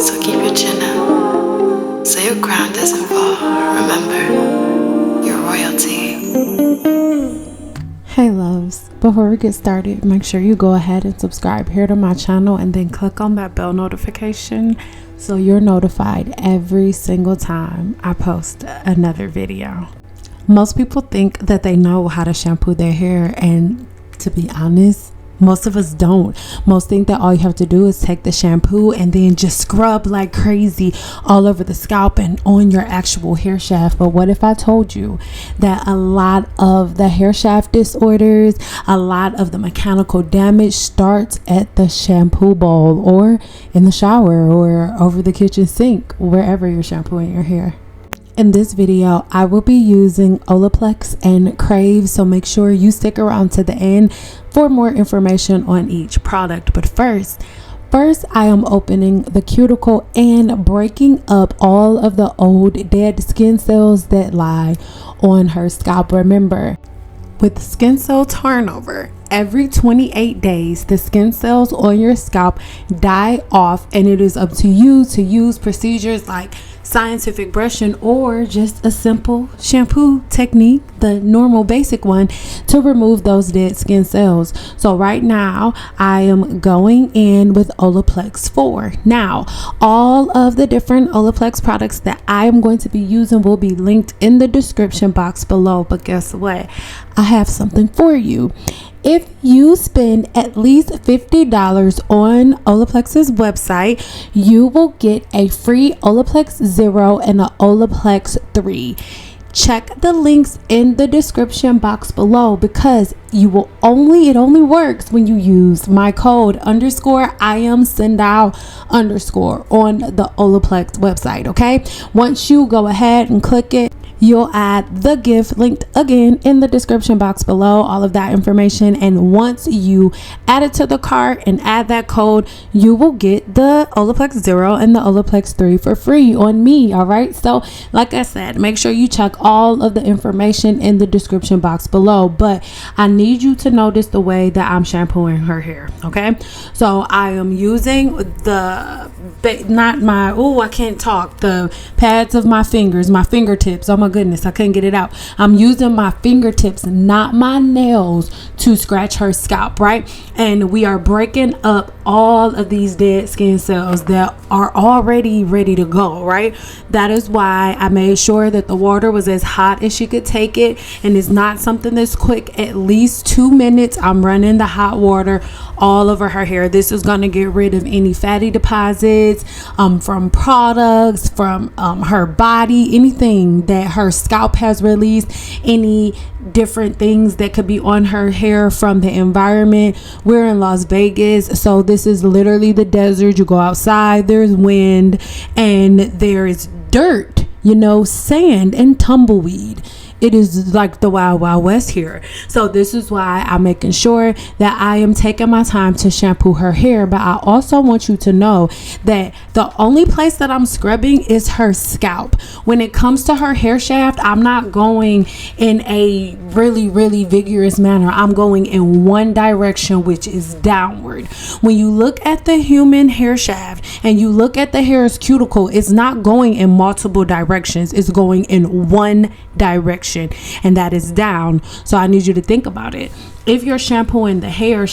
So keep your chin up, so your crown doesn't fall. Remember, you're royalty. Hey loves, before we get started, make sure you go ahead and subscribe here to my channel and then click on that bell notification so you're notified every single time I post another video. Most people think that they know how to shampoo their hair, and to be honest, most of us don't. Most think that all you have to do is take the shampoo and then just scrub like crazy all over the scalp and on your actual hair shaft. But what if I told you that a lot of the hair shaft disorders, a lot of the mechanical damage starts at the shampoo bowl or in the shower or over the kitchen sink, wherever you're shampooing your hair? In this video, I will be using OLAPLEX and Crave, so make sure you stick around to the end for more information on each product. But first, I am opening the cuticle and breaking up all of the old dead skin cells that lie on her scalp. Remember, with skin cell turnover, every 28 days, the skin cells on your scalp die off, and it is up to you to use procedures like scientific brushing or just a simple shampoo technique, the normal basic one, to remove those dead skin cells. So right now I am going in with OLAPLEX 4. Now all of the different OLAPLEX products that I am going to be using will be linked in the description box below. But guess what? I have something for you. If you spend at least $50 on OLAPLEX's website, you will get a free OLAPLEX 0 and an OLAPLEX 3. Check the links in the description box below, because it only works when you use my code _I am Cyn Doll _ on the OLAPLEX website. Okay, once you go ahead and click it, you'll add the gift linked again in the description box below, all of that information. And once you add it to the cart and add that code, you will get the OLAPLEX 0 and the OLAPLEX 3 for free on me. All right, so like I said, make sure you check all of the information in the description box below. But I need you to notice the way that I'm shampooing her hair. Okay, so I am using the pads of my fingers, my fingertips. Oh my goodness, I couldn't get it out. I'm using my fingertips, not my nails, to scratch her scalp, right? And we are breaking up all of these dead skin cells that are already ready to go, right? That is why I made sure that the water was as hot as she could take it, and it's not something that's quick. At least 2 minutes I'm running the hot water all over her hair. This is going to get rid of any fatty deposits from products, from her body, anything that her scalp has released, any different things that could be on her hair from the environment. We're in Las Vegas, so this is literally the desert. You go outside, there's wind and there is dirt, sand and tumbleweed. It is like the wild west here. So this is why I'm making sure that I am taking my time to shampoo her hair. But I also want you to know that the only place that I'm scrubbing is her scalp. When it comes to her hair shaft, I'm not going in a really vigorous manner. I'm going in one direction, which is downward. When you look at the human hair shaft and you look at the hair's cuticle, it's not going in multiple directions. It's going in one direction, and that is down. So I need you to think about it. If you're shampooing the hair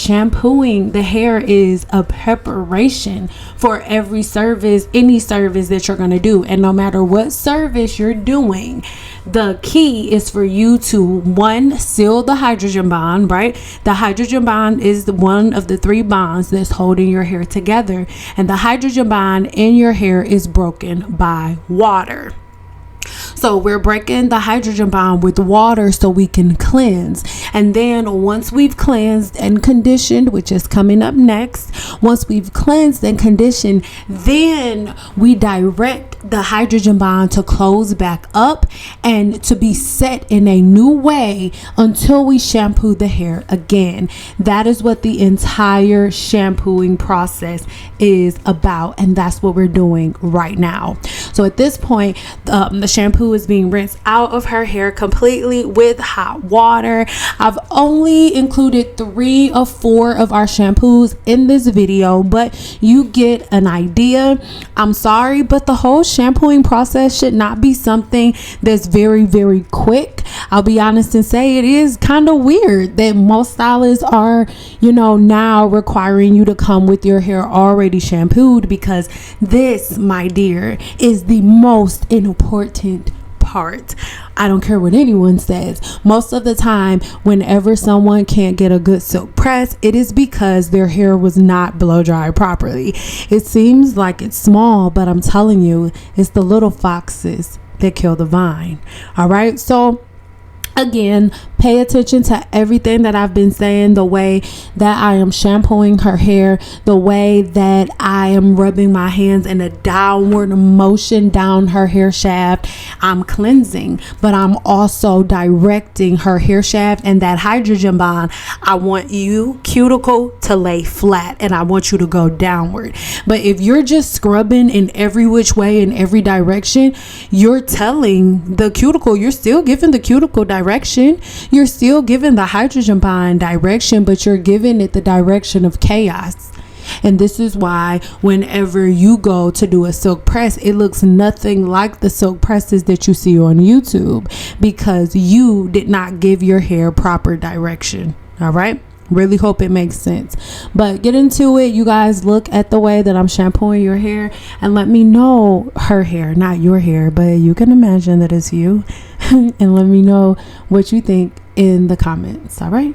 is a preparation for every service, any service that you're going to do. And no matter what service you're doing, the key is for you to, one, seal the hydrogen bond, right? The hydrogen bond is one of the 3 bonds that's holding your hair together. And the hydrogen bond in your hair is broken by water. So we're breaking the hydrogen bond with water so we can cleanse. And then once we've cleansed and conditioned, which is coming up next, once we've cleansed and conditioned, then we direct the hydrogen bond to close back up and to be set in a new way until we shampoo the hair again. That is what the entire shampooing process is about, and that's what we're doing right now. So at this point, the shampoo shampoo is being rinsed out of her hair completely with hot water. I've only included 3 or 4 of our shampoos in this video, but you get an idea. I'm sorry, but the whole shampooing process should not be something that's very, very quick. I'll be honest and say it is kind of weird that most stylists are, now requiring you to come with your hair already shampooed, because this, my dear, is the most important part. I don't care what anyone says. Most of the time, whenever someone can't get a good silk press, it is because their hair was not blow dried properly. It seems like it's small, but I'm telling you, it's the little foxes that kill the vine. All right, so again, pay attention to everything that I've been saying, the way that I am shampooing her hair, the way that I am rubbing my hands in a downward motion down her hair shaft. I'm cleansing, but I'm also directing her hair shaft, and that hydrogen bond, I want you cuticle to lay flat and I want you to go downward. But if you're just scrubbing in every which way, in every direction, you're telling the cuticle, you're still giving the cuticle direction. You're still giving the hydrogen bond direction, but you're giving it the direction of chaos. And this is why whenever you go to do a silk press, it looks nothing like the silk presses that you see on YouTube, because you did not give your hair proper direction. All right. Really hope it makes sense. But get into it, you guys. Look at the way that I'm shampooing your hair and let me know, her hair, not your hair, but you can imagine that it's you. And let me know what you think in the comments. All right.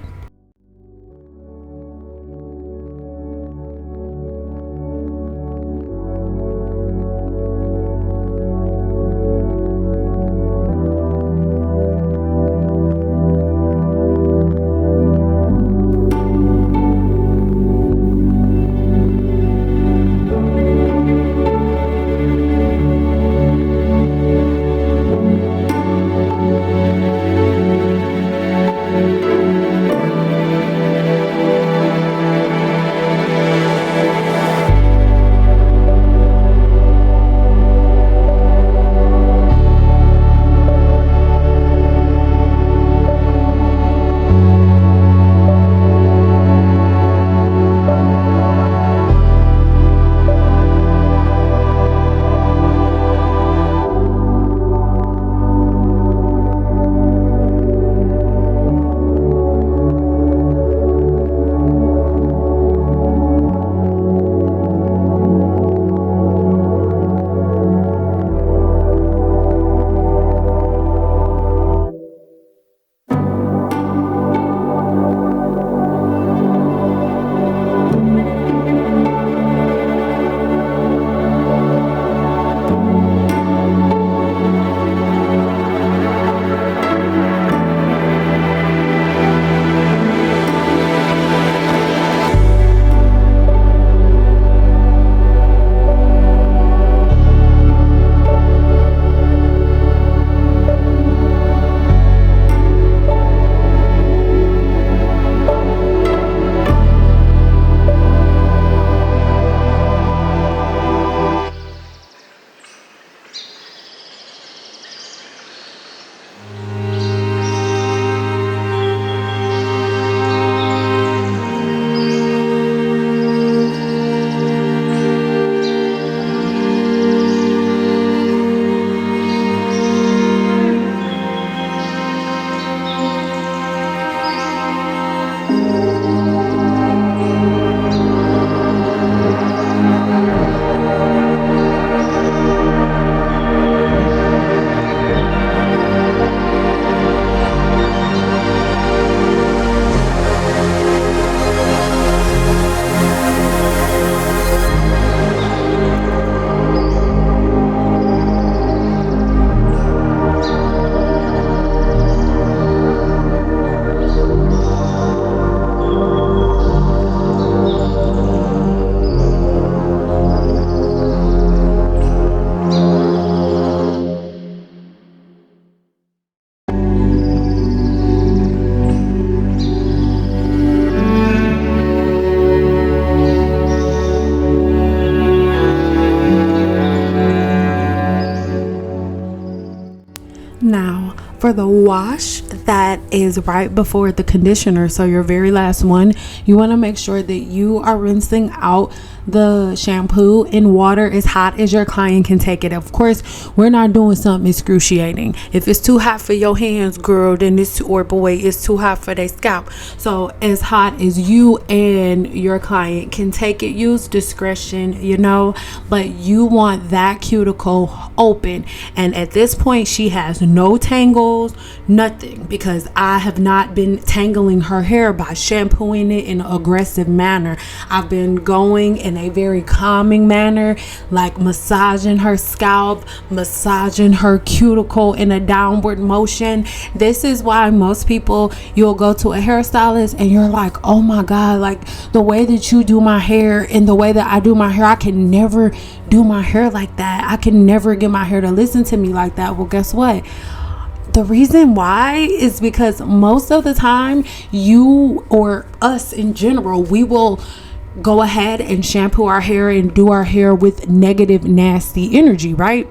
Now, for the wash that is right before the conditioner, so your very last one, you want to make sure that you are rinsing out the shampoo in water as hot as your client can take it. Of course, we're not doing something excruciating. If it's too hot for your hands, girl, then it's or boy, it's too hot for their scalp. So as hot as you and your client can take it. Use discretion, but you want that cuticle open. And at this point, she has no tangles, nothing, because I have not been tangling her hair by shampooing it in an aggressive manner. I've been going in a very calming manner, like massaging her scalp, massaging her cuticle in a downward motion. This is why most people, you'll go to a hairstylist and you're like, oh my God, like the way that you do my hair and the way that I do my hair, I can never do my hair like that. I can never get my hair to listen to me like that. Well, guess what? The reason why is because most of the time, you or us in general, we will go ahead and shampoo our hair and do our hair with negative, nasty energy, right?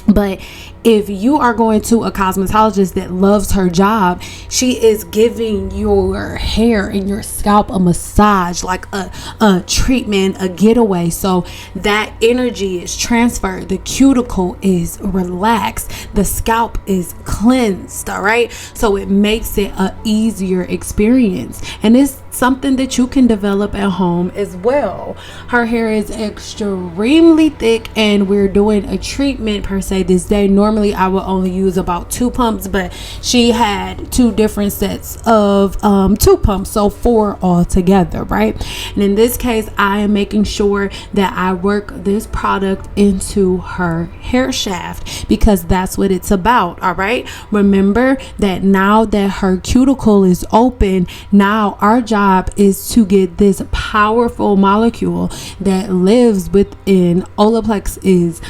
But if you are going to a cosmetologist that loves her job, she is giving your hair and your scalp a massage, like a treatment, a getaway. So that energy is transferred. The cuticle is relaxed. The scalp is cleansed. All right. So it makes it a easier experience. And it's something that you can develop at home as well. Her hair is extremely thick and we're doing a treatment per se this day. Normally I will only use about 2 pumps, but she had 2 different sets of 2 pumps, so 4 altogether, right? And in this case, I am making sure that I work this product into her hair shaft because that's what it's about. All right, remember that now that her cuticle is open, now our job is to get this powerful molecule that lives within OLAPLEX is,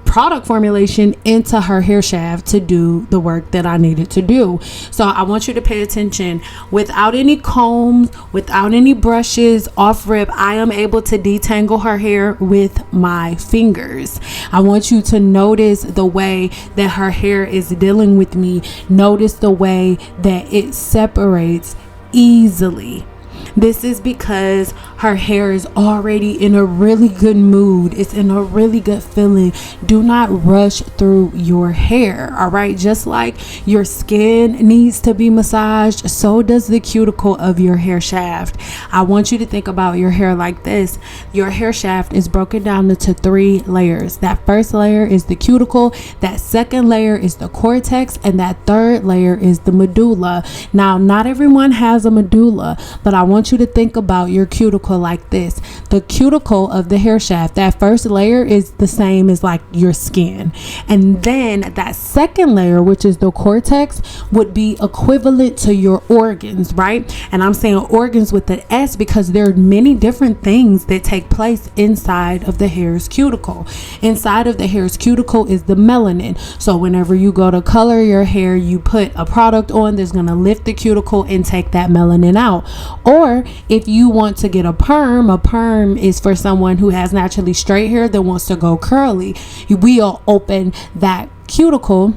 product formulation into her hair shaft to do the work that I needed to do. So I want you to pay attention. Without any combs, without any brushes, off rip, I am able to detangle her hair with my fingers. I want you to notice the way that her hair is dealing with me. Notice the way that it separates easily. This is because her hair is already in a really good mood. It's in a really good feeling. Do not rush through your hair. All right. Just like your skin needs to be massaged, so does the cuticle of your hair shaft. I want you to think about your hair like this. Your hair shaft is broken down into 3 layers. That first layer is the cuticle. That second layer is the cortex. And that third layer is the medulla. Now, not everyone has a medulla, but I want you to think about your cuticle like this. The cuticle of the hair shaft, that first layer is the same as like your skin. And then that second layer, which is the cortex, would be equivalent to your organs, right? And I'm saying organs with the S because there are many different things that take place inside of the hair's cuticle. Inside of the hair's cuticle is the melanin. So whenever you go to color your hair, you put a product on that's going to lift the cuticle and take that melanin out. Or if you want to get a perm is for someone who has naturally straight hair that wants to go curly. We'll open that cuticle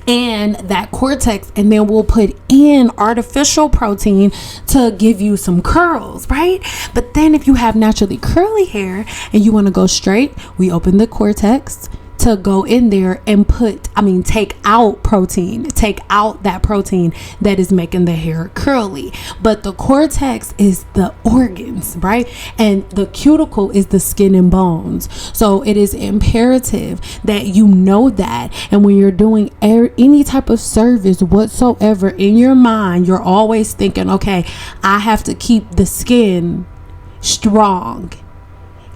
and that cortex, and then we'll put in artificial protein to give you some curls, right? But then if you have naturally curly hair and you want to go straight, we open the cortex to go in there and take out that protein that is making the hair curly. But the cortex is the organs, right? And the cuticle is the skin and bones. So it is imperative that you know that. And when you're doing any type of service whatsoever in your mind, you're always thinking, okay, I have to keep the skin strong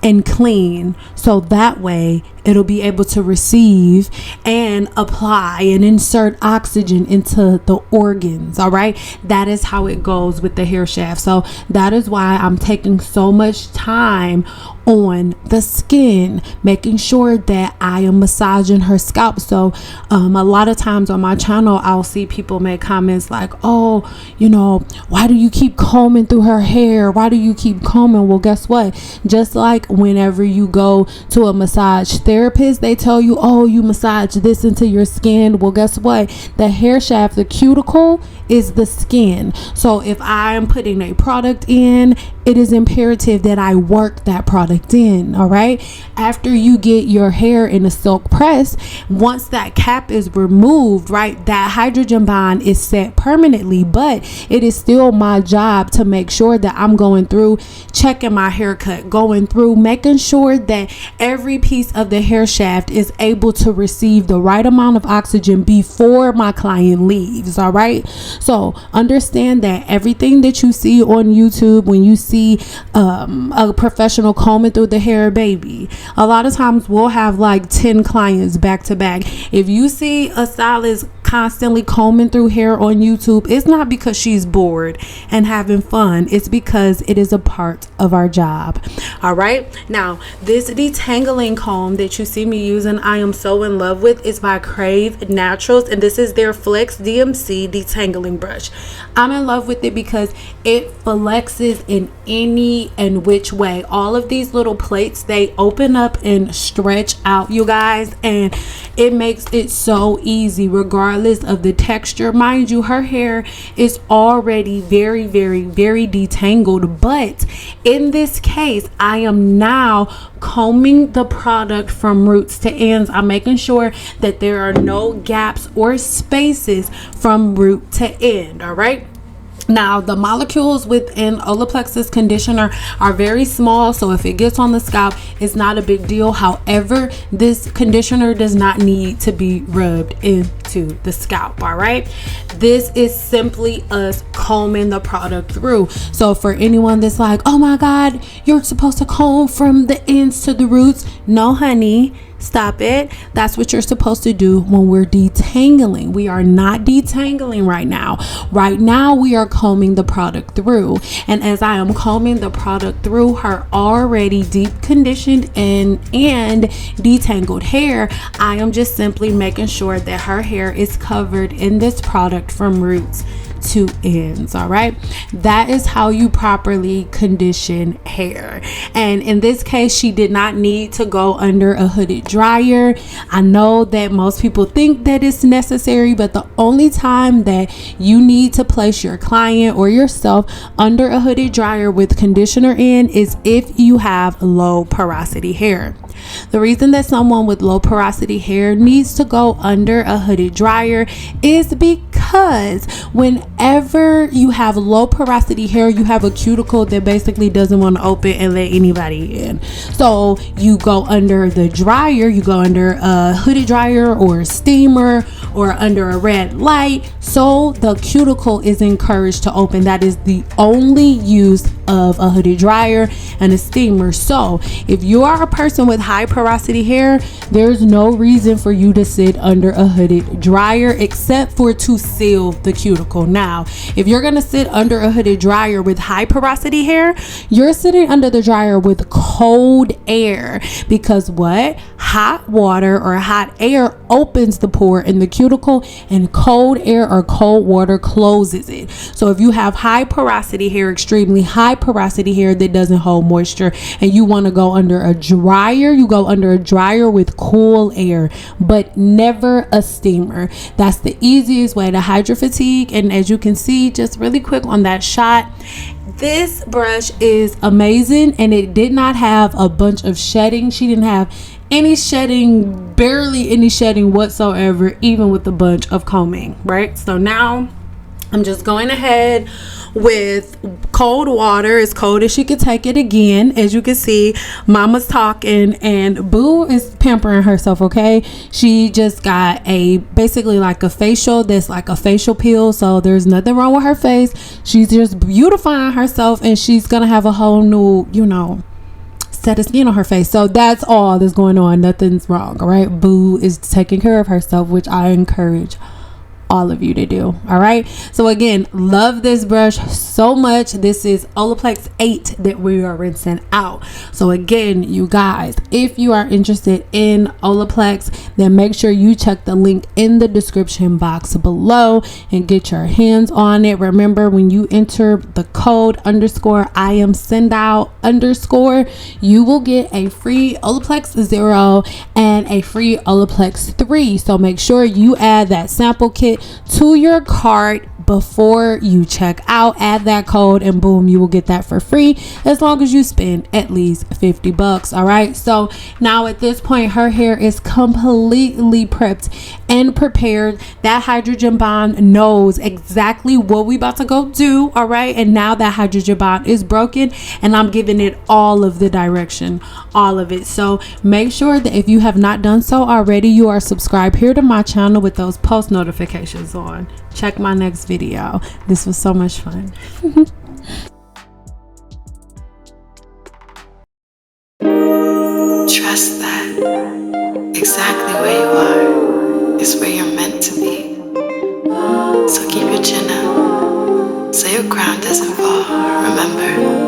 and clean, so that way it'll be able to receive and apply and insert oxygen into the organs. All right, that is how it goes with the hair shaft. So that is why I'm taking so much time on the skin, making sure that I am massaging her scalp. So a lot of times on my channel, I'll see people make comments like, oh, why do you keep combing through her hair? Why do you keep combing? Well, guess what? Just like whenever you go to a massage therapist, they tell you, oh, you massage this into your skin. Well, guess what? The hair shaft, the cuticle, is the skin. So if I'm putting a product in, it is imperative that I work that product in. All right. After you get your hair in a silk press, once that cap is removed, right, that hydrogen bond is set permanently, but it is still my job to make sure that I'm going through checking my haircut, going through making sure that every piece of the hair shaft is able to receive the right amount of oxygen before my client leaves. All right. So understand that everything that you see on YouTube, when you see a professional combing through the hair, baby, a lot of times we'll have like 10 clients back to back. If you see a stylist constantly combing through hair on YouTube, it's not because she's bored and having fun. It's because it is a part of our job. All right. Now, this detangling comb that you see me using, I am so in love with, is by Crave Naturals, and this is their Flex DMC detangling brush. I'm in love with it because it flexes in any and which way. All of these little plates, they open up and stretch out, you guys, and it makes it so easy regardless of the texture. Mind you, her hair is already very, very, very detangled, but in this case, I am now combing the product from roots to ends. I'm making sure that there are no gaps or spaces from root to end. All right. Now, the molecules within OLAPLEX's conditioner are very small, so if it gets on the scalp, it's not a big deal. However, this conditioner does not need to be rubbed into the scalp. All right, this is simply us combing the product through. So for anyone that's like, oh my God, you're supposed to comb from the ends to the roots, no honey, stop it. That's what you're supposed to do when we're detangling. We are not detangling right now. Right now, we are combing the product through. And as I am combing the product through her already deep conditioned and detangled hair, I am just simply making sure that her hair is covered in this product from roots to ends. All right, that is how you properly condition hair. And in this case, she did not need to go under a hooded dryer. I know that most people think that it's necessary, but the only time that you need to place your client or yourself under a hooded dryer with conditioner in is if you have low porosity hair. The reason that someone with low porosity hair needs to go under a hooded dryer is because whenever you have low porosity hair, you have a cuticle that basically doesn't want to open and let anybody in. So you go under the dryer, you go under a hooded dryer or a steamer or under a red light, so the cuticle is encouraged to open. That is the only use of a hooded dryer and a steamer. So if you are a person with high porosity hair, there's no reason for you to sit under a hooded dryer except for to seal the cuticle. Now, if you're going to sit under a hooded dryer with high porosity hair, you're sitting under the dryer with cold air, because what? Hot water or hot air opens the pore in the cuticle, and cold air or cold water closes it. So if you have high porosity hair, extremely high porosity hair that doesn't hold moisture, and you want to go under a dryer, you go under a dryer with cool air, but never a steamer. That's the easiest way to hydro fatigue. And as you can see, just really quick on that shot, this brush is amazing, and it did not have a bunch of shedding. She didn't have any shedding, barely any shedding whatsoever, even with a bunch of combing, right? So now I'm just going ahead with cold water, as cold as she could take it. Again, as you can see, mama's talking and boo is pampering herself. Okay, she just got a basically like a facial that's like a facial peel, so there's nothing wrong with her face. She's just beautifying herself, and she's gonna have a whole new, set of skin on her face. So that's all that's going on. Nothing's wrong. All right, boo is taking care of herself, which I encourage all of you to do. All right, so again, love this brush so much. This is OLAPLEX 8 that we are rinsing out. So again, you guys, if you are interested in OLAPLEX, then make sure you check the link in the description box below and get your hands on it. Remember, when you enter the code _I am Cyn Doll _, you will get a free OLAPLEX 0 and a free OLAPLEX 3. So make sure you add that sample kit to your cart before you check out. Add that code and boom, you will get that for free as long as you spend at least $50. All right, so now at this point, her hair is completely prepped and prepared. That hydrogen bond knows exactly what we about to go do. All right, and now that hydrogen bond is broken and I'm giving it all of the direction, all of it. So make sure that if you have not done so already, you are subscribed here to my channel with those post notifications on. Check my next video. This was so much fun. Trust that exactly where you are is where you're meant to be. So keep your chin up so your crown doesn't fall. Remember,